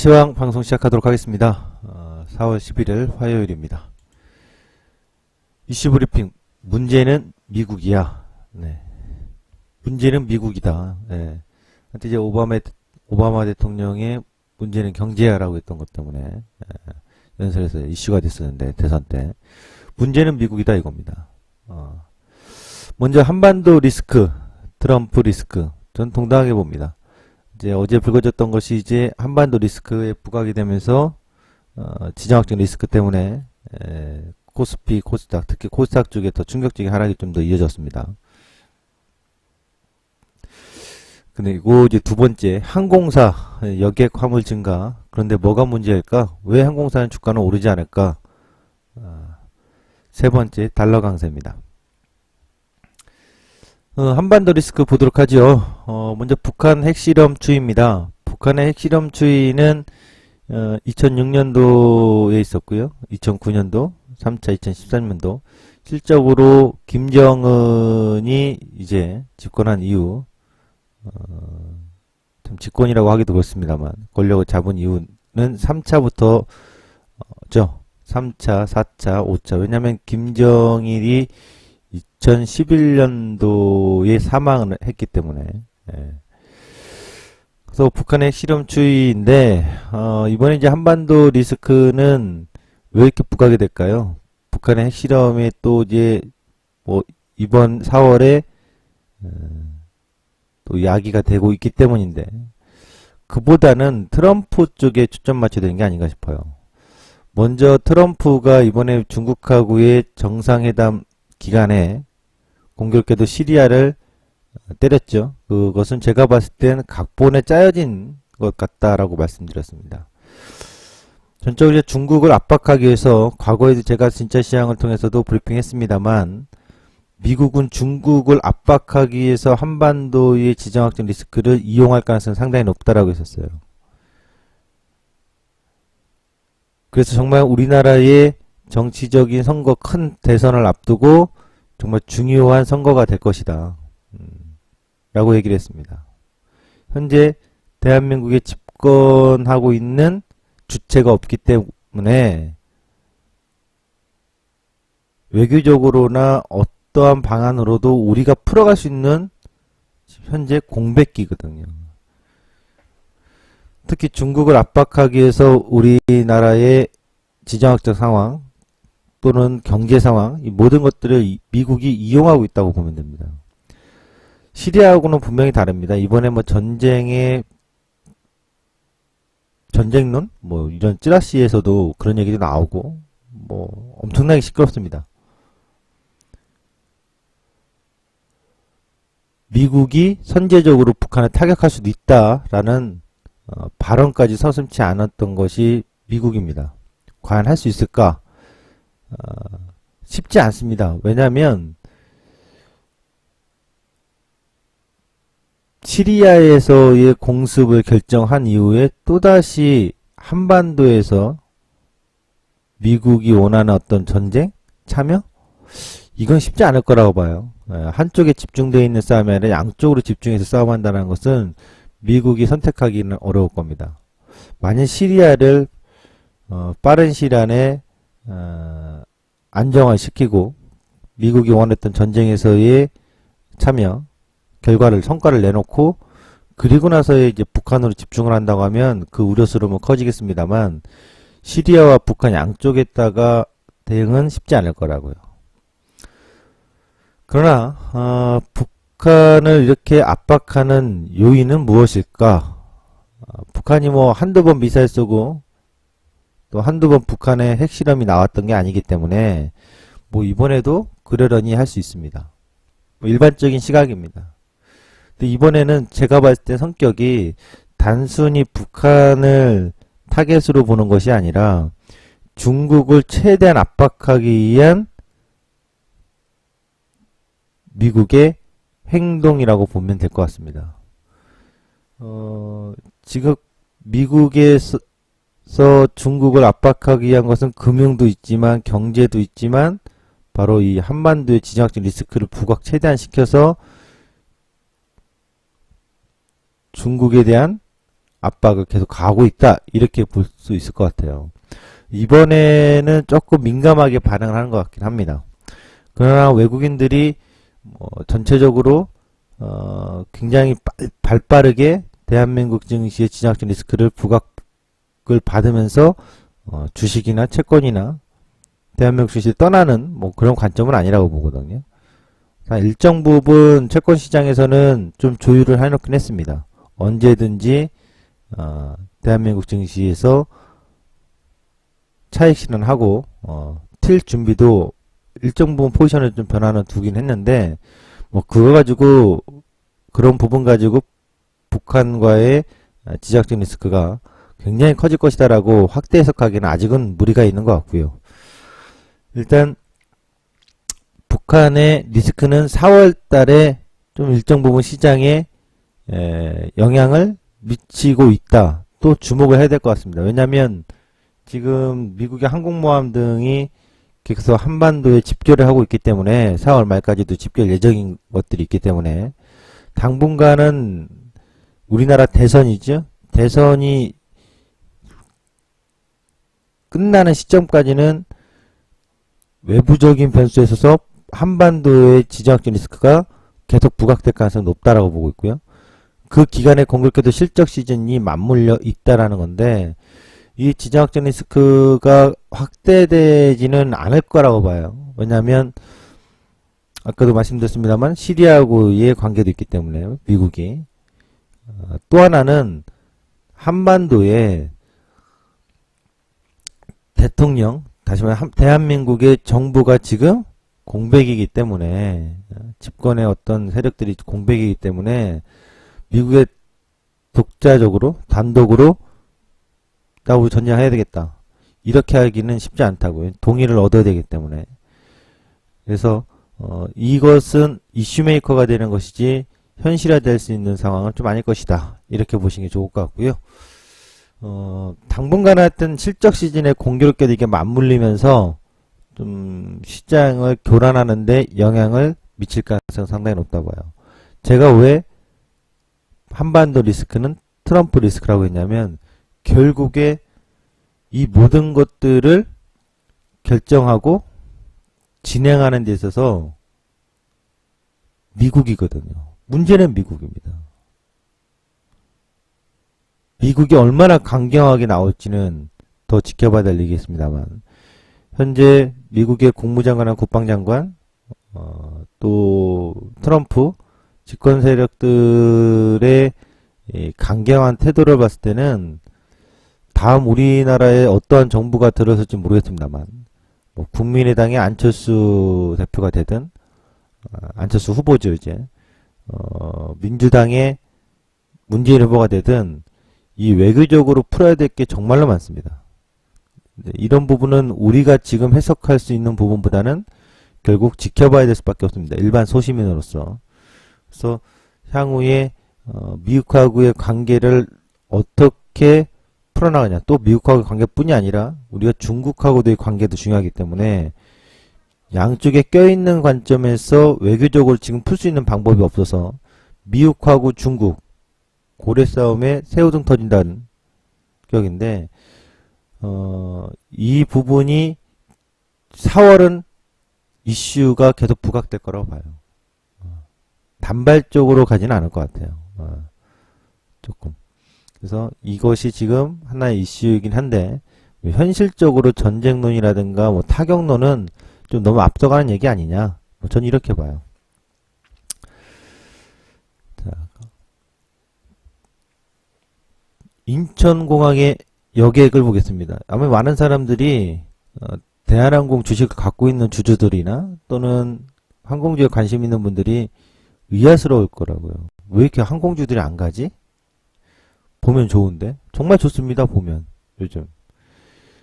정치왕 방송 시작하도록 하겠습니다. 4월 11일 화요일입니다. 이슈 브리핑. 문제는 미국이야. 네. 문제는 미국이다. 네. 한때 이제 오바마 대통령의 문제는 경제야라고 했던 것 때문에 연설에서 이슈가 됐었는데, 대선 때 문제는 미국이다 이겁니다. 먼저 한반도 리스크, 트럼프 리스크. 전 동당하게 봅니다. 이제 어제 불거졌던 것이 이제 한반도 리스크에 부각이 되면서 지정학적 리스크 때문에 코스피, 코스닥, 특히 코스닥 쪽에 더 충격적인 하락이 좀 더 이어졌습니다. 그리고 이제 두 번째, 항공사 여객 화물 증가. 그런데 뭐가 문제일까? 왜 항공사는 주가는 오르지 않을까? 세 번째, 달러 강세입니다. 한반도 리스크 보도록 하죠. 먼저 북한 핵실험 추이입니다. 북한의 핵실험 추이는 2006년도에 있었고요. 2009년도, 3차 2013년도. 실적으로 김정은이 이제 집권한 이후, 참 집권이라고 하기도 그렇습니다만, 권력을 잡은 이유는 3차부터, 3차, 4차, 5차. 왜냐면 김정일이 2011년도에 사망을 했기 때문에. 그래서 북한의 실험 추이인데, 이번에 이제 한반도 리스크는 왜 이렇게 부각이 될까요? 북한의 핵실험이 또 이제 이번 4월에 또 야기가 되고 있기 때문인데, 그보다는 트럼프 쪽에 초점 맞춰야 되는 게 아닌가 싶어요. 먼저 트럼프가 이번에 중국하고의 정상회담 기간에 공교롭게도 시리아를 때렸죠. 그것은 제가 봤을 땐 각본에 짜여진 것 같다라고 말씀드렸습니다. 전적으로 중국을 압박하기 위해서 과거에도 제가 진짜 시황을 통해서도 브리핑했습니다만, 미국은 중국을 압박하기 위해서 한반도의 지정학적 리스크를 이용할 가능성이 상당히 높다라고 했었어요. 그래서 정말 우리나라의 정치적인 선거, 큰 대선을 앞두고 정말 중요한 선거가 될 것이다 라고 얘기를 했습니다. 현재 대한민국에 집권하고 있는 주체가 없기 때문에 외교적으로나 어떠한 방안으로도 우리가 풀어갈 수 있는 현재 공백기거든요. 특히 중국을 압박하기 위해서 우리나라의 지정학적 상황 또는 경제 상황, 이 모든 것들을 미국이 이용하고 있다고 보면 됩니다. 시리아하고는 분명히 다릅니다. 이번에 전쟁론? 이런 찌라시에서도 그런 얘기도 나오고, 엄청나게 시끄럽습니다. 미국이 선제적으로 북한을 타격할 수도 있다라는 발언까지 서슴지 않았던 것이 미국입니다. 과연 할 수 있을까? 쉽지 않습니다. 왜냐하면 시리아에서의 공습을 결정한 이후에 또다시 한반도에서 미국이 원하는 어떤 전쟁? 참여? 이건 쉽지 않을 거라고 봐요. 한쪽에 집중되어 있는 싸움이 아니라 양쪽으로 집중해서 싸움한다는 것은 미국이 선택하기는 어려울 겁니다. 만약 시리아를 빠른 시일 안에 안정화시키고 미국이 원했던 전쟁에서의 참여 성과를 내놓고 그리고 나서의 이제 북한으로 집중을 한다고 하면 그 우려스러움은 커지겠습니다만, 시리아와 북한 양쪽에다가 대응은 쉽지 않을 거라고요. 그러나 북한을 이렇게 압박하는 요인은 무엇일까? 북한이 한두 번 미사일 쏘고 또 한두 번 북한의 핵실험이 나왔던 게 아니기 때문에 이번에도 그러려니 할 수 있습니다. 일반적인 시각입니다. 근데 이번에는 제가 봤을 때 성격이 단순히 북한을 타겟으로 보는 것이 아니라 중국을 최대한 압박하기 위한 미국의 행동이라고 보면 될 것 같습니다. 지금 미국에서 중국을 압박하기 위한 것은 금융도 있지만 경제도 있지만 바로 이 한반도의 지정학적 리스크를 부각 최대한 시켜서 중국에 대한 압박을 계속 가하고 있다. 이렇게 볼 수 있을 것 같아요. 이번에는 조금 민감하게 반응을 하는 것 같긴 합니다. 그러나 외국인들이 전체적으로 굉장히 발빠르게 대한민국 증시의 지정학적 리스크를 부각을 받으면서 주식이나 채권이나 대한민국 증시를 떠나는 뭐 그런 관점은 아니라고 보거든요. 일정 부분 채권 시장에서는 좀 조율을 해놓긴 했습니다. 언제든지 대한민국 증시에서 차익 실현하고 튈 준비도 일정 부분 포지션을 좀 변화는 두긴 했는데 뭐 그거 가지고 그런 부분 가지고 북한과의 지정학적 리스크가 굉장히 커질 것이다라고 확대 해석하기는 아직은 무리가 있는 것 같고요. 일단 북한의 리스크는 4월 달에 좀 일정 부분 시장에 영향을 미치고 있다. 또 주목을 해야 될 것 같습니다. 왜냐하면 지금 미국의 항공모함 등이 계속 한반도에 집결을 하고 있기 때문에 4월 말까지도 집결 예정인 것들이 있기 때문에 당분간은 우리나라 대선이죠. 대선이 끝나는 시점까지는 외부적인 변수에 있어서 한반도의 지정학적 리스크가 계속 부각될 가능성이 높다라고 보고 있고요. 그 기간에 공교롭게도 실적 시즌이 맞물려 있다라는 건데 이 지정학적 리스크가 확대되지는 않을 거라고 봐요. 왜냐하면 아까도 말씀드렸습니다만 시리아하고의 관계도 있기 때문에 미국이 또 하나는 한반도에 대통령 다시 말해 대한민국의 정부가 지금 공백이기 때문에 집권의 어떤 세력들이 공백이기 때문에 미국의 독자적으로 단독으로 나 우리 전쟁해야 되겠다 이렇게 하기는 쉽지 않다고요. 동의를 얻어야 되기 때문에. 그래서 이것은 이슈메이커가 되는 것이지 현실화될 수 있는 상황은 좀 아닐 것이다. 이렇게 보시는 게 좋을 것 같고요. 당분간 하여튼 실적 시즌에 공교롭게도 이게 맞물리면서 좀 시장을 교란하는데 영향을 미칠 가능성이 상당히 높다고 봐요. 제가 왜 한반도 리스크는 트럼프 리스크라고 했냐면 결국에 이 모든 것들을 결정하고 진행하는 데 있어서 미국이거든요. 문제는 미국입니다. 미국이 얼마나 강경하게 나올지는 더 지켜봐야 될 얘기겠습니다만 현재 미국의 국무장관과 국방장관 또 트럼프 집권 세력들의 강경한 태도를 봤을 때는 다음 우리나라에 어떠한 정부가 들어설지 모르겠습니다만 뭐 국민의당의 안철수 대표가 되든 안철수 후보죠 이제 민주당의 문재인 후보가 되든 이 외교적으로 풀어야 될 게 정말로 많습니다. 이런 부분은 우리가 지금 해석할 수 있는 부분보다는 결국 지켜봐야 될 수밖에 없습니다. 일반 소시민으로서. 그래서 향후에 미국하고의 관계를 어떻게 풀어나가냐. 또 미국하고의 관계뿐이 아니라 우리가 중국하고도의 관계도 중요하기 때문에 양쪽에 껴있는 관점에서 외교적으로 지금 풀 수 있는 방법이 없어서 미국하고 중국 고래 싸움에 새우등 터진다는 격인데 이 부분이 4월은 이슈가 계속 부각될 거라고 봐요. 단발적으로 가지는 않을 것 같아요. 조금. 그래서 이것이 지금 하나의 이슈이긴 한데 현실적으로 전쟁론이라든가 뭐 타격론은 좀 너무 앞서가는 얘기 아니냐. 전 이렇게 봐요. 자, 인천공항의 여객을 보겠습니다. 아마 많은 사람들이 대한항공 주식을 갖고 있는 주주들이나 또는 항공주에 관심 있는 분들이 의아스러울 거라고요. 왜 이렇게 항공주들이 안 가지? 보면 좋은데? 정말 좋습니다. 보면 요즘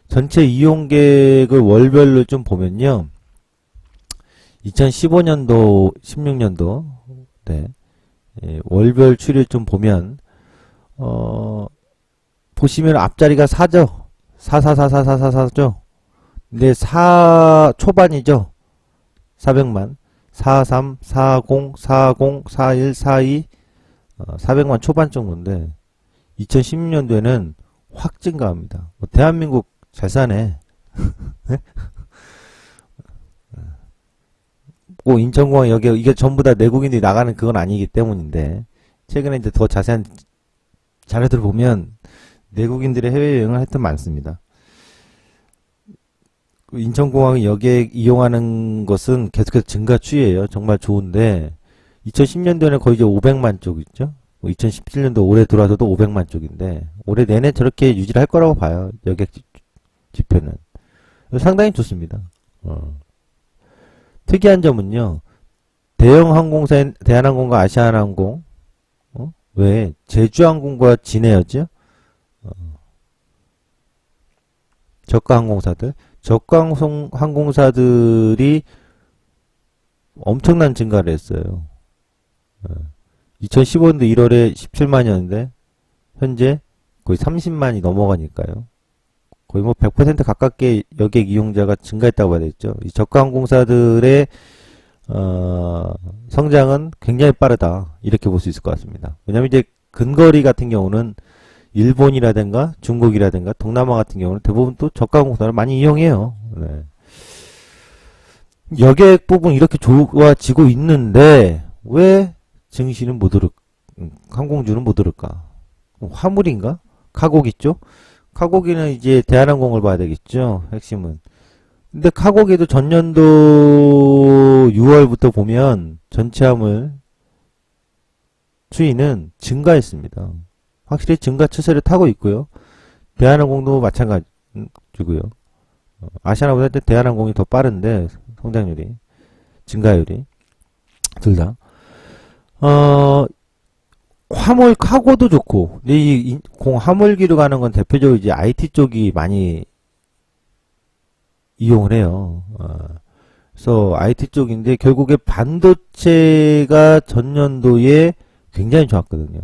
전체 이용객을 월별로 좀 보면요. 2015년도 16년도 네. 월별 추이를 좀 보면 보시면 앞자리가 4죠. 4죠. 근데 4 초반이죠. 400만. 43, 40, 40, 41, 42 400만 초반 정도인데 2016년도에는 확 증가합니다. 대한민국 잘 사네. 네? 꼭 인천공항 여기 이게 전부 다 내국인들이 나가는 그건 아니기 때문인데 최근에 이제 더 자세한 자료들을 보면 내국인들의 해외여행을 하여튼 많습니다. 인천공항 여객 이용하는 것은 계속해서 증가 추이예요. 정말 좋은데 2010년도에는 거의 이제 500만 쪽 있죠. 2017년도 올해 들어와서도 500만 쪽인데 올해 내내 저렇게 유지를 할 거라고 봐요. 여객 지표는 상당히 좋습니다. 특이한 점은요. 대형 항공사인 대한항공과 아시아나항공 왜 제주항공과 진에어죠? 저가 항공사들 저가 항공사들이 엄청난 증가를 했어요. 2015년도 1월에 17만이었는데 현재 거의 30만이 넘어가니까요. 거의 뭐 100% 가깝게 여객 이용자가 증가했다고 봐야 되겠죠. 이 저가 항공사들의 성장은 굉장히 빠르다 이렇게 볼 수 있을 것 같습니다. 왜냐하면 이제 근거리 같은 경우는 일본이라든가 중국이라든가 동남아 같은 경우는 대부분 또 저가 항공사를 많이 이용해요. 네. 여객 부분 이렇게 좋아지고 있는데 왜 증시는 못 오를 항공주는 못 오를까? 화물인가? 카고기 쪽? 카고기는 이제 대한항공을 봐야 되겠죠. 핵심은. 근데 카고기도 전년도 6월부터 보면 전체 화물 추이는 증가했습니다. 확실히 증가 추세를 타고 있고요. 대한항공도 마찬가지고요. 아시아나보다 대한항공이 더 빠른데 성장률이 증가율이 둘 다. 화물 카고도 좋고 이 화물기로 가는 건 대표적으로 이제 IT 쪽이 많이 이용을 해요. 그래서 IT 쪽인데 결국에 반도체가 전년도에 굉장히 좋았거든요.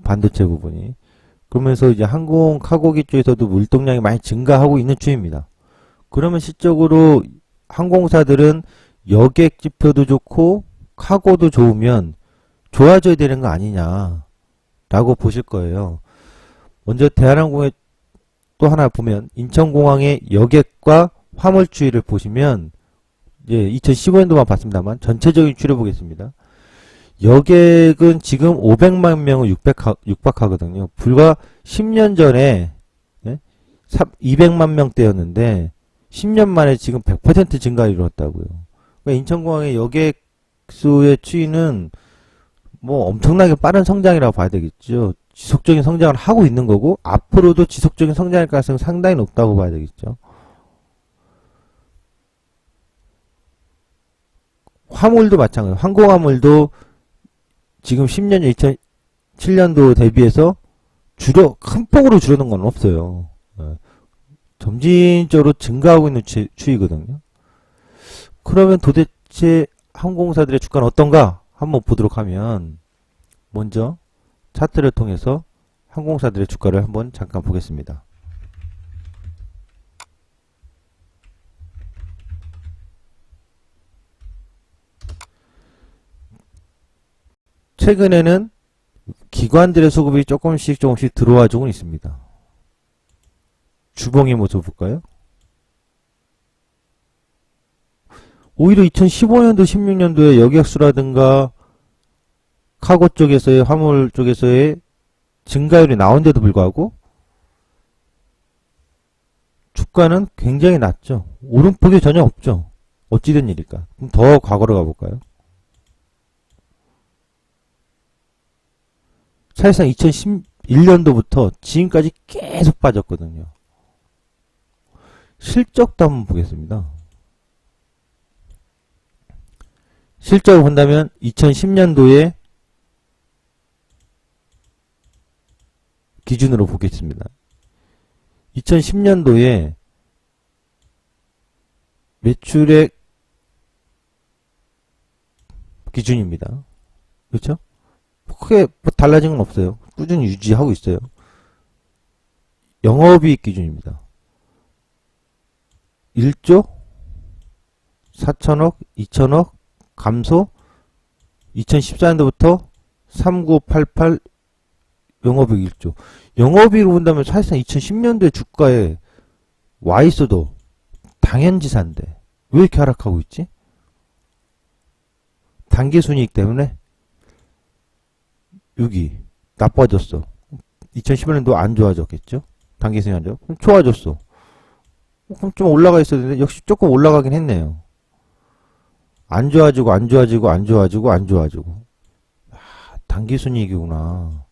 반도체 부분이. 그러면서 이제 항공 카고기 쪽에서도 물동량이 많이 증가하고 있는 추입니다. 그러면 실적으로 항공사들은 여객 지표도 좋고 카고도 좋으면 좋아져야 되는 거 아니냐 라고 보실 거예요. 먼저 대한항공의 또 하나 보면 인천공항의 여객과 화물 추이를 보시면 이제 2015년도만 봤습니다만 전체적인 추이를 보겠습니다. 여객은 지금 500만 명을 육박하거든요. 불과 10년 전에 200만 명대였는데 10년 만에 지금 100% 증가를 이루었다고요. 그러니까 인천공항의 여객 수의 추이는 뭐 엄청나게 빠른 성장이라고 봐야 되겠죠. 지속적인 성장을 하고 있는 거고 앞으로도 지속적인 성장할 가능성이 상당히 높다고 봐야 되겠죠. 화물도 마찬가지예요. 항공화물도 지금 10년 전 2007년도 대비해서 큰 폭으로 줄어든 건 없어요. 점진적으로 증가하고 있는 추이거든요. 그러면 도대체 항공사들의 주가는 어떤가 한번 보도록 하면 먼저 차트를 통해서 항공사들의 주가를 한번 잠깐 보겠습니다. 최근에는 기관들의 수급이 조금씩 들어와 주고 있습니다. 주봉의 모습 볼까요? 오히려 2015년도, 16년도에 여객수라든가 카고 쪽에서의 화물 쪽에서의 증가율이 나온데도 불구하고 주가는 굉장히 낮죠. 오름폭이 전혀 없죠. 어찌된 일일까? 그럼 더 과거로 가볼까요? 사실상 2011년도부터 지금까지 계속 빠졌거든요. 실적도 한번 보겠습니다. 실적을 본다면 2010년도에 기준으로 보겠습니다. 2010년도에 매출액 기준입니다. 그렇죠? 크게 뭐 달라진 건 없어요. 꾸준히 유지하고 있어요. 영업이익 기준입니다. 1조 4천억, 2천억 감소 2014년도부터 3988 영업이익 1조. 영업이익으로 본다면 사실상 2010년도에 주가에 와 있어도 당연지사인데 왜 이렇게 하락하고 있지? 단기순이익 때문에 여기 나빠졌어. 2011년도 안 좋아졌겠죠? 단기순이익 안 좋아? 그럼 좋아졌어. 그럼 좀 올라가 있어야 되는데 역시 조금 올라가긴 했네요. 안 좋아지고 안 좋아지고 안 좋아지고 안 좋아지고. 단기순이익이구나.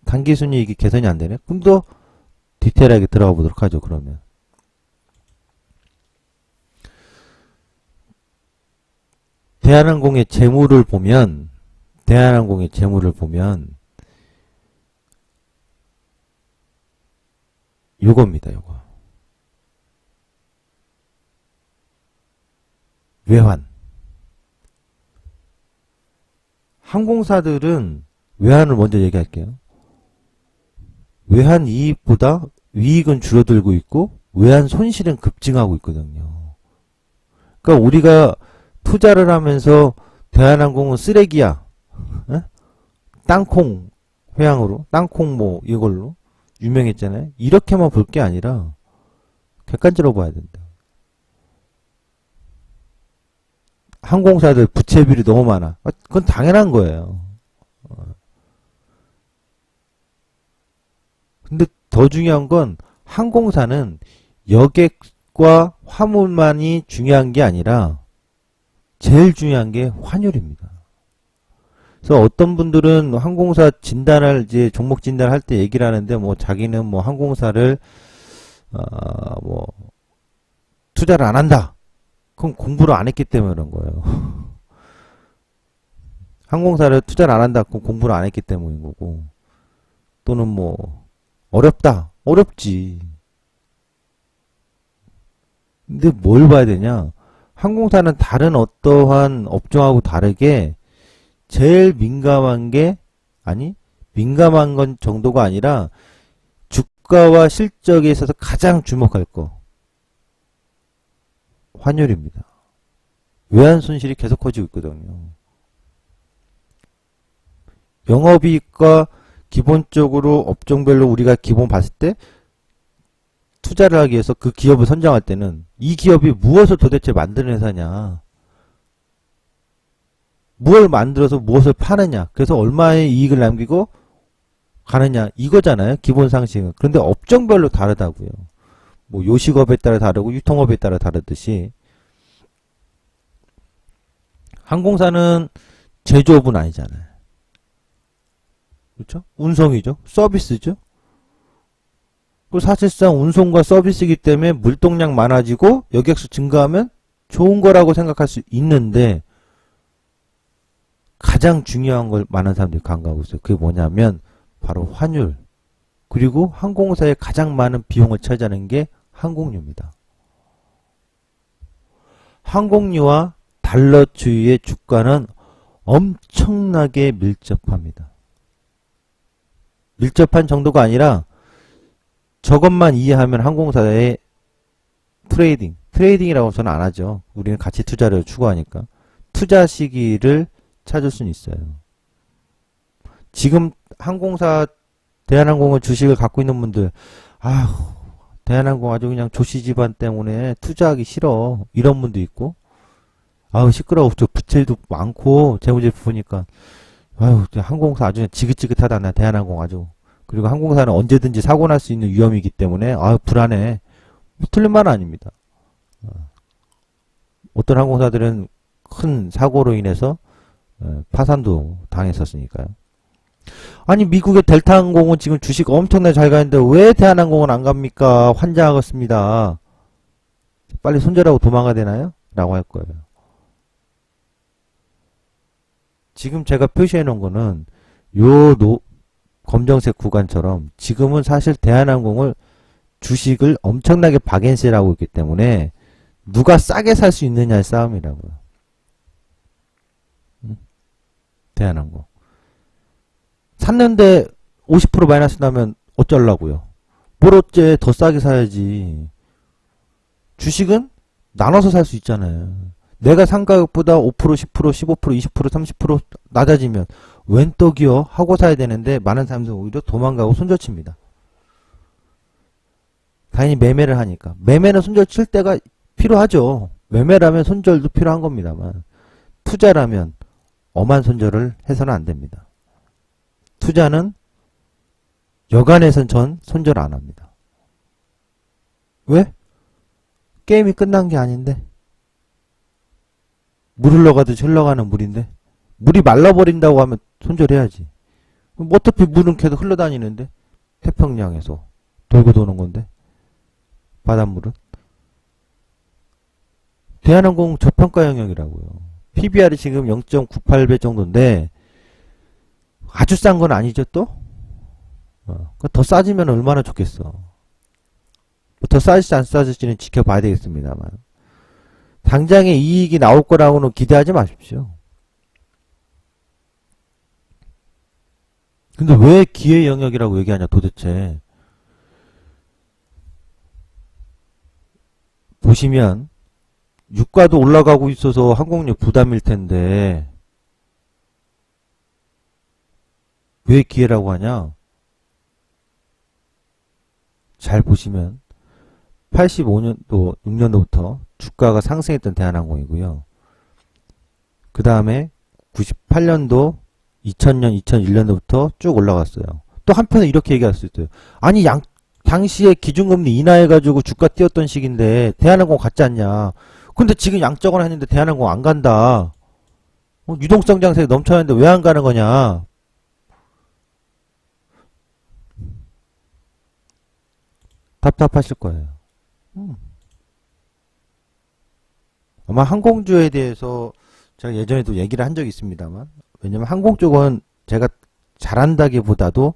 단기순이익이 개선이 안 되네? 그럼 더 디테일하게 들어가 보도록 하죠, 그러면. 대한항공의 재물을 보면, 요겁니다, 요거. 외환. 항공사들은 외환을 먼저 얘기할게요. 외환 이익보다 이익은 줄어들고 있고 외환 손실은 급증하고 있거든요. 그러니까 우리가 투자를 하면서 대한항공은 쓰레기야. 에? 땅콩 회항으로 땅콩 뭐 이걸로 유명했잖아요. 이렇게만 볼 게 아니라 객관적으로 봐야 된다. 항공사들 부채비율이 너무 많아. 그건 당연한 거예요. 근데 더 중요한 건 항공사는 여객과 화물만이 중요한 게 아니라 제일 중요한 게 환율입니다. 그래서 어떤 분들은 항공사 진단을 이제 종목 진단할 때 얘기를 하는데 뭐 자기는 뭐 항공사를 뭐 투자를 안 한다. 그럼 공부를 안 했기 때문에 그런 거예요. 항공사를 투자를 안 한다. 그럼 공부를 안 했기 때문인 거고. 또는 뭐 어렵다. 어렵지. 근데 뭘 봐야 되냐? 항공사는 다른 어떠한 업종하고 다르게 제일 민감한 게 민감한 건 정도가 아니라 주가와 실적에 있어서 가장 주목할 거 환율입니다. 외환 손실이 계속 커지고 있거든요. 영업이익과 기본적으로 업종별로 우리가 기본 봤을 때 투자를 하기 위해서 그 기업을 선정할 때는 이 기업이 무엇을 도대체 만드는 회사냐, 무엇을 만들어서 무엇을 파느냐, 그래서 얼마의 이익을 남기고 가느냐, 이거잖아요. 기본 상식은. 그런데 업종별로 다르다고요. 뭐 요식업에 따라 다르고 유통업에 따라 다르듯이 항공사는 제조업은 아니잖아요. 그렇죠? 운송이죠. 서비스죠. 그 사실상 운송과 서비스이기 때문에 물동량 많아지고 여객수 증가하면 좋은 거라고 생각할 수 있는데 가장 중요한 걸 많은 사람들이 간과하고 있어요. 그게 뭐냐면 바로 환율. 그리고 항공사의 가장 많은 비용을 차지하는 게 항공료입니다. 항공료와 달러주의의 주가는 엄청나게 밀접합니다. 밀접한 정도가 아니라 저것만 이해하면 항공사의 트레이딩이라고 저는 안 하죠. 우리는 가치 투자를 추구하니까. 투자 시기를 찾을 수는 있어요. 지금 항공사 대한항공의 주식을 갖고 있는 분들, 아휴, 대한항공 아주 그냥 조씨 집안 때문에 투자하기 싫어. 이런 분도 있고, 아우, 시끄러워. 저 부채도 많고, 재무제표 보니까, 아유, 항공사 아주 그냥 지긋지긋하다. 나 대한항공 아주. 그리고 항공사는 언제든지 사고 날 수 있는 위험이기 때문에, 아유, 불안해. 틀린 말은 아닙니다. 어떤 항공사들은 큰 사고로 인해서 파산도 당했었으니까요. 아니 미국의 델타항공은 지금 주식 엄청나게 잘 가는데 왜 대한항공은 안 갑니까? 환장하겠습니다. 빨리 손절하고 도망가야 되나요? 라고 할 거예요. 지금 제가 표시해 놓은 거는 검정색 구간처럼 지금은 사실 대한항공을 주식을 엄청나게 박앤세를 하고 있기 때문에 누가 싸게 살 수 있느냐의 싸움이라고요. 대한항공. 샀는데 50% 마이너스 나면 어쩌려고요? 뭘 어째 더 싸게 사야지. 주식은 나눠서 살 수 있잖아요. 내가 산 가격보다 5%, 10%, 15%, 20%, 30% 낮아지면 웬 떡이요? 하고 사야 되는데 많은 사람들은 오히려 도망가고 손절칩니다. 당연히 매매를 하니까. 매매는 손절칠 때가 필요하죠. 매매라면 손절도 필요한 겁니다만 투자라면 엄한 손절을 해서는 안 됩니다. 투자는 여간에선 전 손절 안 합니다. 왜? 게임이 끝난 게 아닌데. 물 흘러가듯이 흘러가는 물인데 물이 말라버린다고 하면 손절해야지. 어차피 물은 계속 흘러다니는데 태평양에서 돌고 도는 건데 바닷물은. 대한항공 저평가 영역이라고요. PBR이 지금 0.98배 정도인데 아주 싼 건 아니죠 또? 더 싸지면 얼마나 좋겠어. 더 싸질지 안 싸질지는 지켜봐야 되겠습니다만 당장에 이익이 나올 거라고는 기대하지 마십시오. 근데 왜 기회 영역이라고 얘기하냐 도대체. 보시면 유가도 올라가고 있어서 항공료 부담일 텐데 왜 기회라고 하냐. 잘 보시면 85년도 6년도부터 주가가 상승했던 대한항공이고요. 그 다음에 98년도 2000년 2001년도부터 쭉 올라갔어요. 또 한편에 이렇게 얘기할 수 있어요. 아니 당시에 기준금리 인하해가지고 주가 뛰었던 시기인데 대한항공 갔지 않냐. 근데 지금 양적완화 했는데 대한항공 안 간다. 유동성 장세가 넘쳐나는데 왜 안 가는 거냐. 답답하실 거예요. 아마 항공주에 대해서 제가 예전에도 얘기를 한 적이 있습니다만 왜냐면 항공 쪽은 제가 잘한다기보다도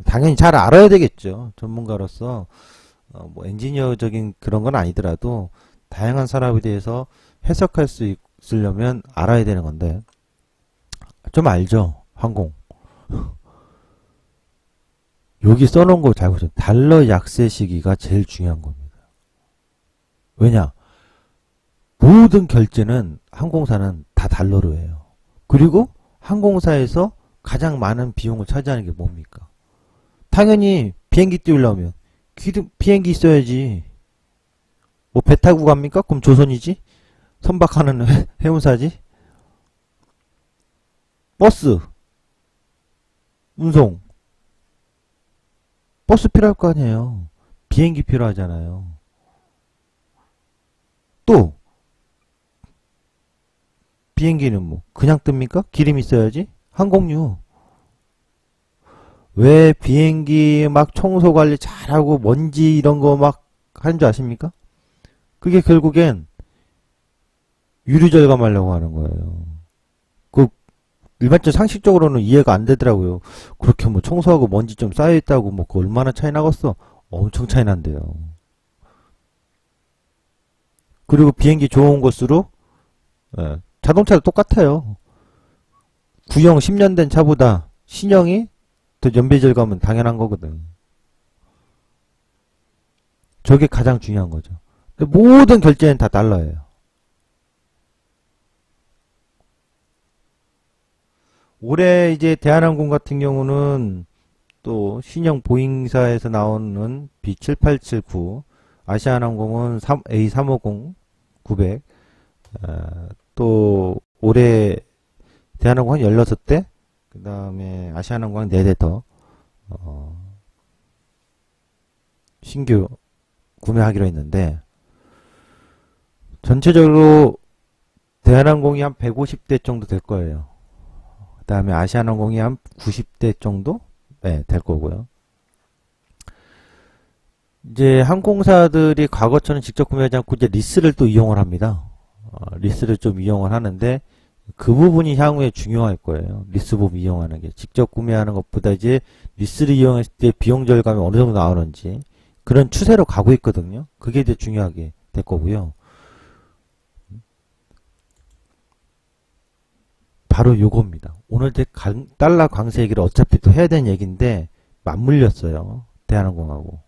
당연히 잘 알아야 되겠죠. 전문가로서 뭐 엔지니어적인 그런 건 아니더라도 다양한 산업에 대해서 해석할 수 있으려면 알아야 되는 건데 좀 알죠. 항공. 여기 써놓은 거 잘 보세요. 달러 약세 시기가 제일 중요한 겁니다. 왜냐? 모든 결제는 항공사는 다 달러로 해요. 그리고 항공사에서 가장 많은 비용을 차지하는 게 뭡니까? 당연히 비행기 띄우려면 비행기 있어야지. 뭐 배 타고 갑니까? 그럼 조선이지? 선박하는 해운사지? 버스, 운송. 버스 필요할 거 아니에요. 비행기 필요하잖아요. 또 비행기는 뭐 그냥 뜹니까? 기름 있어야지. 항공유. 왜 비행기 막 청소 관리 잘하고 먼지 이런 거 막 하는 줄 아십니까? 그게 결국엔 유류 절감하려고 하는 거예요. 그 일반적 상식적으로는 이해가 안 되더라고요. 그렇게 뭐 청소하고 먼지 좀 쌓여있다고 뭐 그 얼마나 차이 나겠어? 엄청 차이 난대요. 그리고 비행기 좋은 곳으로 자동차도 똑같아요. 구형 10년 된 차보다 신형이 더 연비 절감은 당연한 거거든. 저게 가장 중요한 거죠. 모든 결제는 다 달러예요. 올해 이제 대한항공 같은 경우는 또 신형 보잉사에서 나오는 B7879, 아시아나항공은 A350-900, 또 올해 대한항공 한 16대, 그 다음에 아시아나항공 한 4대 더 신규 구매하기로 했는데 전체적으로 대한항공이 한 150대 정도 될 거예요. 그 다음에 아시아나항공이 한 90대 정도? 네, 될 거고요. 이제 항공사들이 과거처럼 직접 구매하지 않고 이제 리스를 또 이용을 합니다. 리스를 좀 이용을 하는데 그 부분이 향후에 중요할 거예요. 리스법 이용하는 게. 직접 구매하는 것보다 이제 리스를 이용했을 때 비용 절감이 어느 정도 나오는지 그런 추세로 가고 있거든요. 그게 이제 중요하게 될 거고요. 바로 요겁니다. 오늘 달러 강세 얘기를 어차피 또 해야 되는 얘기인데 맞물렸어요. 대한항공하고.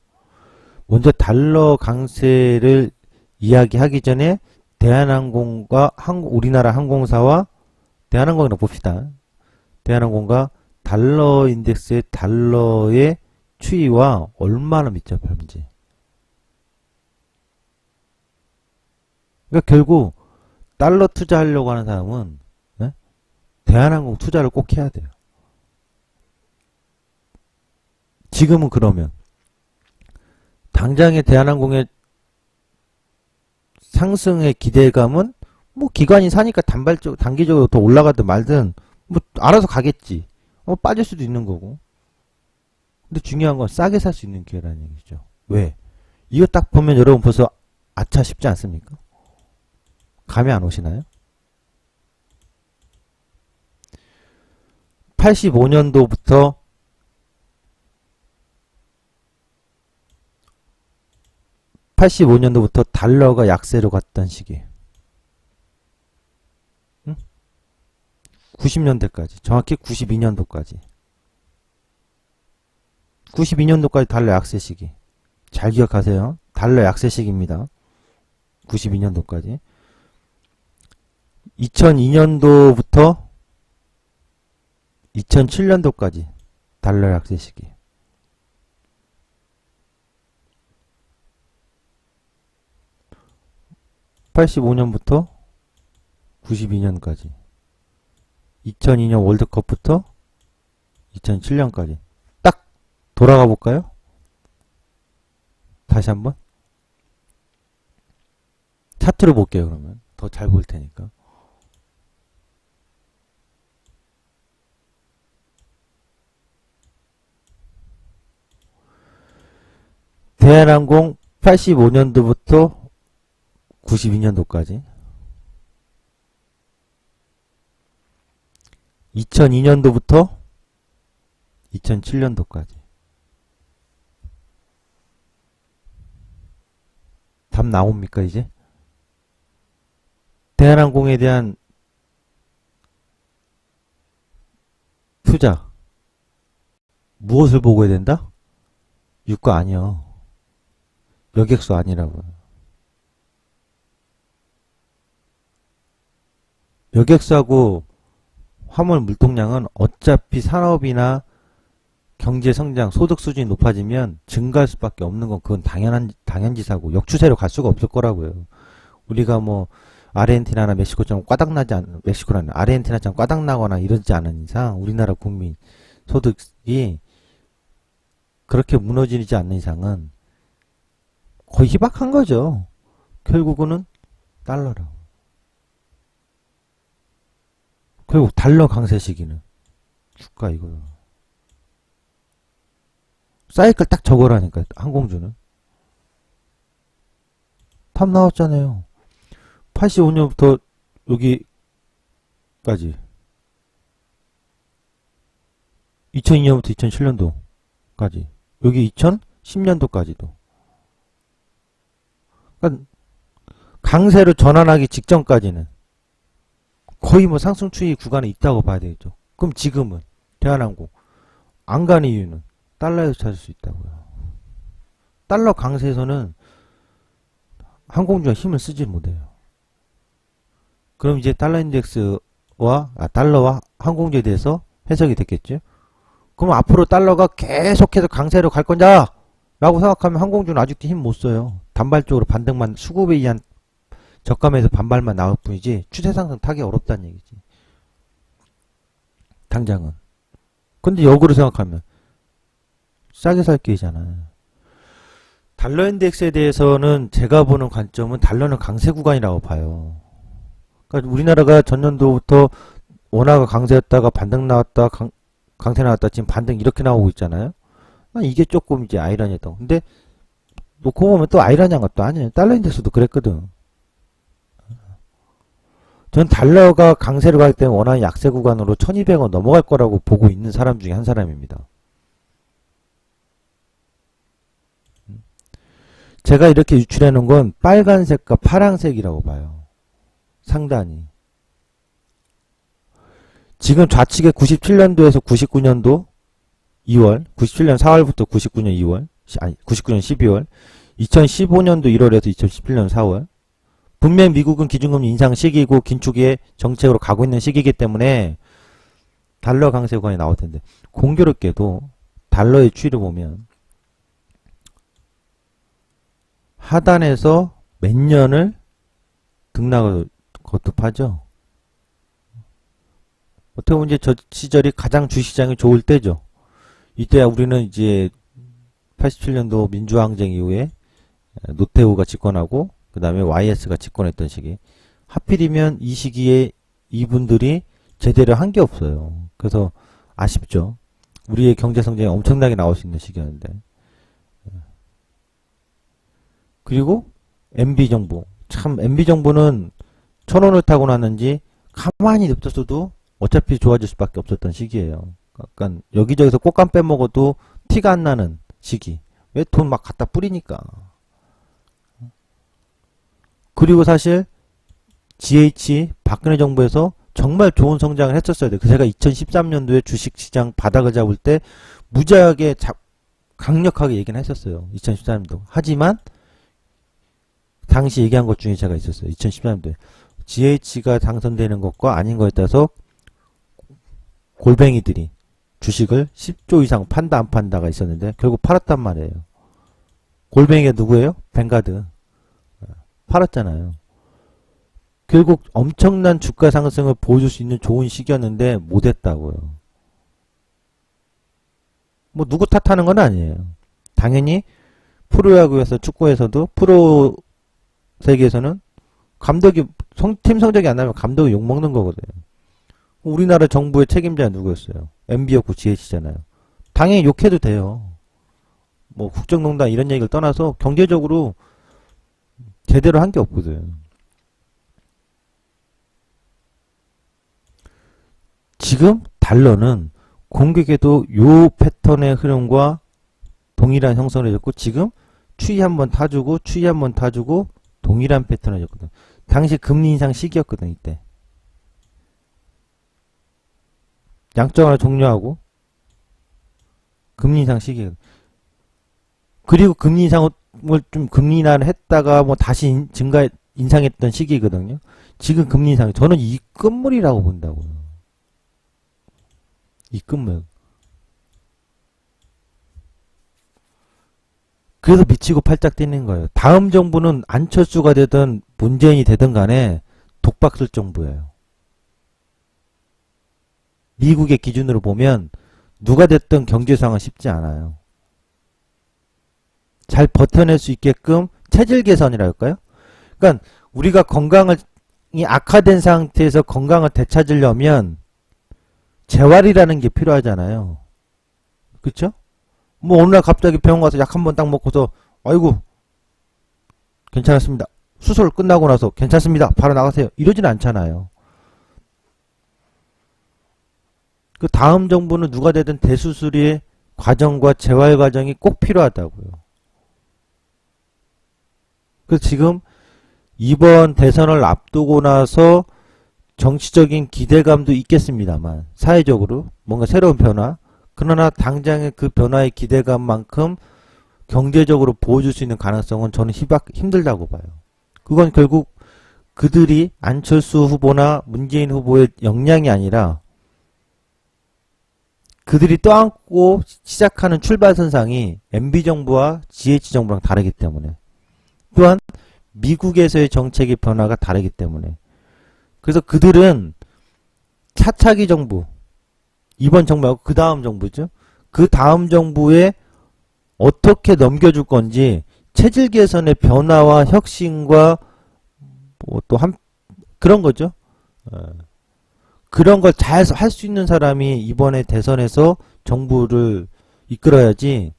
먼저 달러 강세를 이야기하기 전에 대한항공과 우리나라 항공사와 대한항공이라고 봅시다. 대한항공과 달러 인덱스의 달러의 추이와 얼마나 밀접한지. 그러니까 결국 달러 투자하려고 하는 사람은 대한항공 투자를 꼭 해야 돼요. 지금은 그러면 당장의 대한항공의 상승의 기대감은 뭐 기관이 사니까 단기적으로 더 올라가든 말든 뭐 알아서 가겠지. 빠질 수도 있는 거고. 근데 중요한 건 싸게 살 수 있는 기회라는 얘기죠. 왜? 이거 딱 보면 여러분 벌써 아차 싶지 않습니까? 감이 안 오시나요? 85년도부터 달러가 약세로 갔던 시기. 90년대까지. 정확히 92년도까지. 92년도까지 달러 약세 시기. 잘 기억하세요. 달러 약세 시기입니다. 92년도까지. 2002년도부터 2007년도까지 달러 약세 시기. (85년부터) 92년까지 2002년 월드컵부터 2007년까지 딱 돌아가 볼까요? 다시 한번 차트로 볼게요. 그러면 더 잘 보일 테니까. 대한항공 85년도부터 92년도까지 2002년도부터 2007년도까지 답 나옵니까 이제? 대한항공에 대한 투자 무엇을 보고 해야 된다? 유가 아니요. 여객수 아니라고요. 여객수하고 화물 물동량은 어차피 산업이나 경제 성장, 소득 수준이 높아지면 증가할 수밖에 없는 건 그건 당연지사고 역추세로 갈 수가 없을 거라고요. 우리가 뭐 아르헨티나나 멕시코처럼 멕시코라는 아르헨티나처럼 꽈닥나거나 이러지 않은 이상 우리나라 국민 소득이 그렇게 무너지지 않는 이상은 거의 희박한 거죠. 결국은 달러라고. 결국 달러 강세 시기는 주가 이거요. 사이클 딱 적어라니까 항공주는. 탑 나왔잖아요. 85년부터 여기까지 2002년부터 2007년도까지 여기 2010년도까지도 그러니까 강세로 전환하기 직전까지는 거의 뭐 상승 추이 구간에 있다고 봐야 되겠죠. 그럼 지금은 대한항공 안 가는 이유는 달러에서 찾을 수 있다고요. 달러 강세에서는 항공주가 힘을 쓰지 못해요. 그럼 이제 달러 인덱스와 달러와 항공주에 대해서 해석이 됐겠죠. 그럼 앞으로 달러가 계속해서 강세로 갈 거냐 라고 생각하면 항공주는 아직도 힘 못 써요. 단발적으로 반등만 수급에 의한 저감에서 반발만 나올 뿐이지 추세 상승 타기 어렵다는 얘기지. 당장은. 근데 역으로 생각하면 싸게 살 게잖아요. 달러 인덱스에 대해서는 제가 보는 관점은 달러는 강세 구간이라고 봐요. 그러니까 우리나라가 전년도부터 원화가 강세였다가 반등 나왔다 강세 나왔다 지금 반등 이렇게 나오고 있잖아요. 이게 조금 이제 아이러니했던. 근데 놓고 보면 또 아이러니한 것도 아니에요. 달러 인덱스도 그랬거든. 전 달러가 강세로 갈 때는 원화는 약세 구간으로 1200원 넘어갈 거라고 보고 있는 사람 중에 한 사람입니다. 제가 이렇게 유출해 놓은 건 빨간색과 파란색이라고 봐요. 상단이. 지금 좌측에 97년도에서 99년도 2월, 97년 4월부터 99년 2월, 아니 99년 12월, 2015년도 1월에서 2017년 4월. 분명 미국은 기준금리 인상 시기이고 긴축의 정책으로 가고 있는 시기이기 때문에 달러 강세 구간이 나올 텐데, 공교롭게도 달러의 추이를 보면 하단에서 몇 년을 등락을 거듭하죠. 어떻게 보면 이제 저 시절이 가장 주식시장이 좋을 때죠. 이때 우리는 이제 87년도 민주항쟁 이후에 노태우가 집권하고 그 다음에 YS가 집권했던 시기. 하필이면 이 시기에 이분들이 제대로 한 게 없어요. 그래서 아쉽죠. 우리의 경제 성장이 엄청나게 나올 수 있는 시기였는데. 그리고 MB정부. 참 MB정부는 1,000원을 타고 났는지 가만히 냅뒀어도 어차피 좋아질 수밖에 없었던 시기예요. 약간 여기저기서 꽃감 빼먹어도 티가 안 나는 시기. 왜 돈 막 갖다 뿌리니까. 그리고 사실 GH 박근혜 정부에서 정말 좋은 성장을 했었어야 돼요. 제가 2013년도에 주식시장 바닥을 잡을 때 무지하게 강력하게 얘기는 했었어요. 2013년도. 하지만 당시 얘기한 것 중에 제가 있었어요. 2013년도에. GH가 당선되는 것과 아닌 것에 따라서 골뱅이들이 주식을 10조 이상 판다 안 판다가 있었는데 결국 팔았단 말이에요. 골뱅이가 누구예요? 뱅가드. 팔았잖아요. 결국 엄청난 주가 상승을 보여줄 수 있는 좋은 시기였는데 못했다고요. 뭐 누구 탓하는 건 아니에요. 당연히 프로야구에서 축구에서도 프로 세계에서는 감독이 팀 성적이 안 나면 감독이 욕먹는 거거든요. 우리나라 정부의 책임자가 누구였어요? MB였고 GH잖아요. 당연히 욕해도 돼요. 뭐 국정농단 이런 얘기를 떠나서 경제적으로 제대로 한 게 없거든. 지금 달러는 공격에도 요 패턴의 흐름과 동일한 형성을 해줬고 지금 추이 한번 타주고 추이 한번 타주고 동일한 패턴을 해줬거든. 당시 금리 인상 시기였거든. 이때 양적 완화 종료하고 금리 인상 시기거든. 그리고 금리 인상을 좀 금리 인하를 했다가 뭐 다시 인상했던 시기거든요. 지금 금리 인상 저는 이 끝물이라고 본다고요. 이 끝물. 그래서 미치고 팔짝 뛰는 거예요. 다음 정부는 안철수가 되든 문재인이 되든 간에 독박 쓸 정부예요. 미국의 기준으로 보면 누가 됐든 경제 상황은 쉽지 않아요. 잘 버텨낼 수 있게끔 체질 개선이라 할까요? 그러니까 우리가 건강이 악화된 상태에서 건강을 되찾으려면 재활이라는 게 필요하잖아요. 그쵸? 뭐 어느 날 갑자기 병원 가서 약 한 번 딱 먹고서 아이고 괜찮았습니다. 수술 끝나고 나서 괜찮습니다. 바로 나가세요. 이러진 않잖아요. 그 다음 정부는 누가 되든 대수술의 과정과 재활 과정이 꼭 필요하다고요. 그래서 지금 이번 대선을 앞두고 나서 정치적인 기대감도 있겠습니다만 사회적으로 뭔가 새로운 변화 그러나 당장의 그 변화의 기대감만큼 경제적으로 보여줄 수 있는 가능성은 저는 힘들다고 봐요. 그건 결국 그들이 안철수 후보나 문재인 후보의 역량이 아니라 그들이 떠안고 시작하는 출발선상이 MB정부와 GH정부랑 다르기 때문에 또한 미국에서의 정책의 변화가 다르기 때문에 그래서 그들은 차차기 정부 이번 정부하고 그 다음 정부죠. 그 다음 정부에 어떻게 넘겨줄 건지 체질 개선의 변화와 혁신과 뭐 또 그런 거죠. 그런 걸 잘 할 수 있는 사람이 이번에 대선에서 정부를 이끌어야지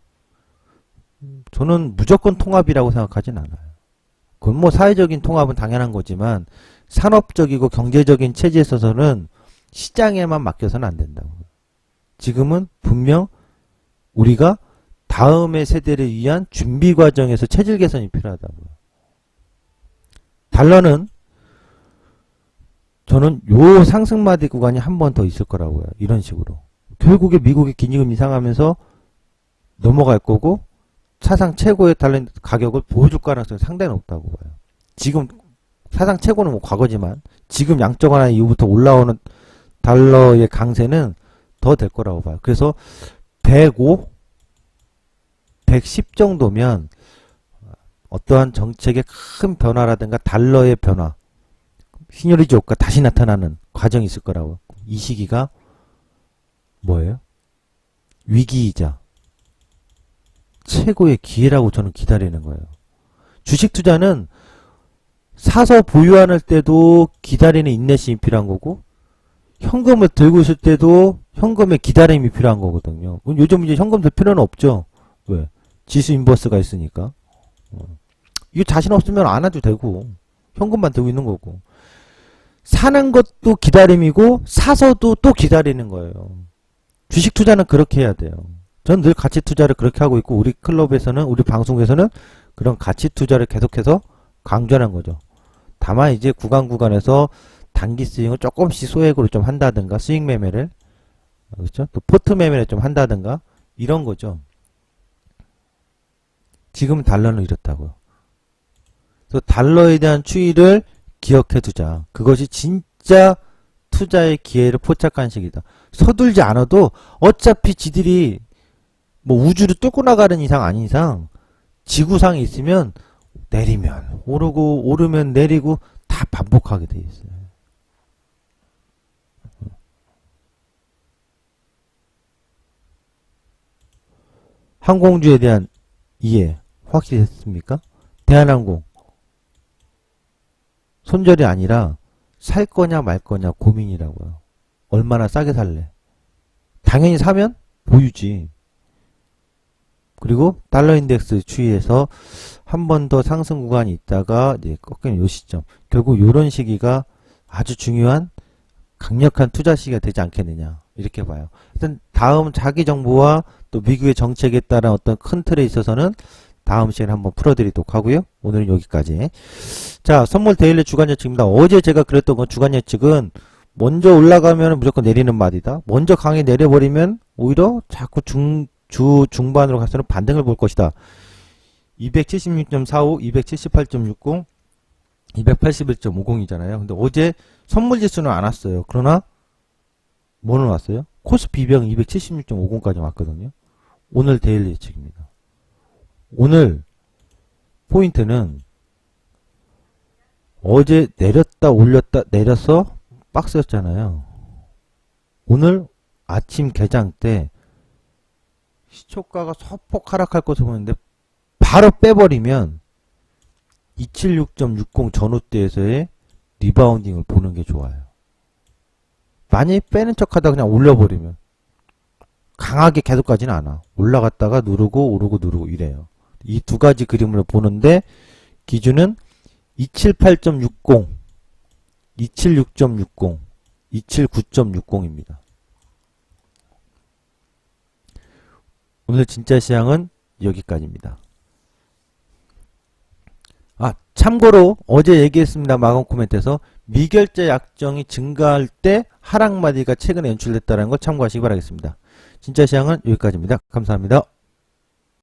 저는 무조건 통합이라고 생각하진 않아요. 그건 뭐 사회적인 통합은 당연한 거지만 산업적이고 경제적인 체제에 있어서는 시장에만 맡겨서는 안 된다고. 지금은 분명 우리가 다음의 세대를 위한 준비 과정에서 체질 개선이 필요하다고요. 달러는 저는 요 상승마디 구간이 한 번 더 있을 거라고요. 이런 식으로. 결국에 미국의 기금 인상하면서 넘어갈 거고 사상 최고의 달러 가격을 보여줄 가능성이 상당히 높다고 봐요. 지금 사상 최고는 뭐 과거지만 지금 양적 완화 이후부터 올라오는 달러의 강세는 더 될 거라고 봐요. 그래서 105, 110 정도면 어떠한 정책의 큰 변화라든가 달러의 변화, 시뇰리티 효과 다시 나타나는 과정이 있을 거라고. 이 시기가 뭐예요? 위기이자 최고의 기회라고 저는 기다리는 거예요. 주식 투자는 사서 보유할 때도 기다리는 인내심이 필요한 거고, 현금을 들고 있을 때도 현금의 기다림이 필요한 거거든요. 요즘 이제 현금 들 필요는 없죠. 왜? 지수 인버스가 있으니까. 이거 자신 없으면 안 해도 되고, 현금만 들고 있는 거고. 사는 것도 기다림이고, 사서도 또 기다리는 거예요. 주식 투자는 그렇게 해야 돼요. 전 늘 가치 투자를 그렇게 하고 있고, 우리 클럽에서는, 우리 방송에서는 그런 가치 투자를 계속해서 강조하는 거죠. 다만 이제 구간에서 단기 스윙을 조금씩 소액으로 좀 한다든가, 스윙 매매를, 그렇죠? 또 포트 매매를 좀 한다든가, 이런 거죠. 지금 달러는 이렇다고요. 그래서 달러에 대한 추이를 기억해 두자. 그것이 진짜 투자의 기회를 포착한 시기다. 서둘지 않아도 어차피 지들이 뭐 우주를 뚫고 나가는 이상 아닌 이상 지구상에 있으면 내리면 오르고 오르면 내리고 다 반복하게 돼 있어요. 항공주에 대한 이해 확실히 했습니까? 대한항공 손절이 아니라 살 거냐 말 거냐 고민이라고요. 얼마나 싸게 살래? 당연히 사면 보유지. 그리고 달러 인덱스 추이에서 한 번 더 상승 구간이 있다가 이제 꺾이는 요 시점. 결국 요런 시기가 아주 중요한 강력한 투자 시기가 되지 않겠느냐. 이렇게 봐요. 일단 다음 자기 정보와 또 미국의 정책에 따른 어떤 큰 틀에 있어서는 다음 시간에 한번 풀어드리도록 하고요. 오늘은 여기까지. 자, 선물 데일리 주간 예측입니다. 어제 제가 그랬던 건 주간 예측은 먼저 올라가면 무조건 내리는 말이다. 먼저 강하게 내려버리면 오히려 자꾸 주 중반으로 가서는 반등을 볼 것이다. 276.45, 278.60, 281.50이잖아요. 근데 어제 선물 지수는 안 왔어요. 그러나 뭐는 왔어요? 코스피 200은 276.50까지 왔거든요. 오늘 데일리 예측입니다. 오늘 포인트는 어제 내렸다 올렸다 내려서 박스였잖아요. 오늘 아침 개장 때 시초가가 소폭 하락할 것으로 보이는데 바로 빼버리면 276.60 전후대에서의 리바운딩을 보는 게 좋아요. 많이 빼는 척하다 그냥 올려버리면 강하게 계속 가지는 않아. 올라갔다가 누르고 오르고 누르고 이래요. 이 두 가지 그림을 보는데 기준은 278.60, 276.60, 279.60입니다. 오늘 진짜 시황은 여기까지입니다. 참고로 어제 얘기했습니다. 마감 코멘트에서 미결제 약정이 증가할 때 하락마디가 최근에 연출됐다는 걸 참고하시기 바라겠습니다. 진짜 시황은 여기까지입니다. 감사합니다.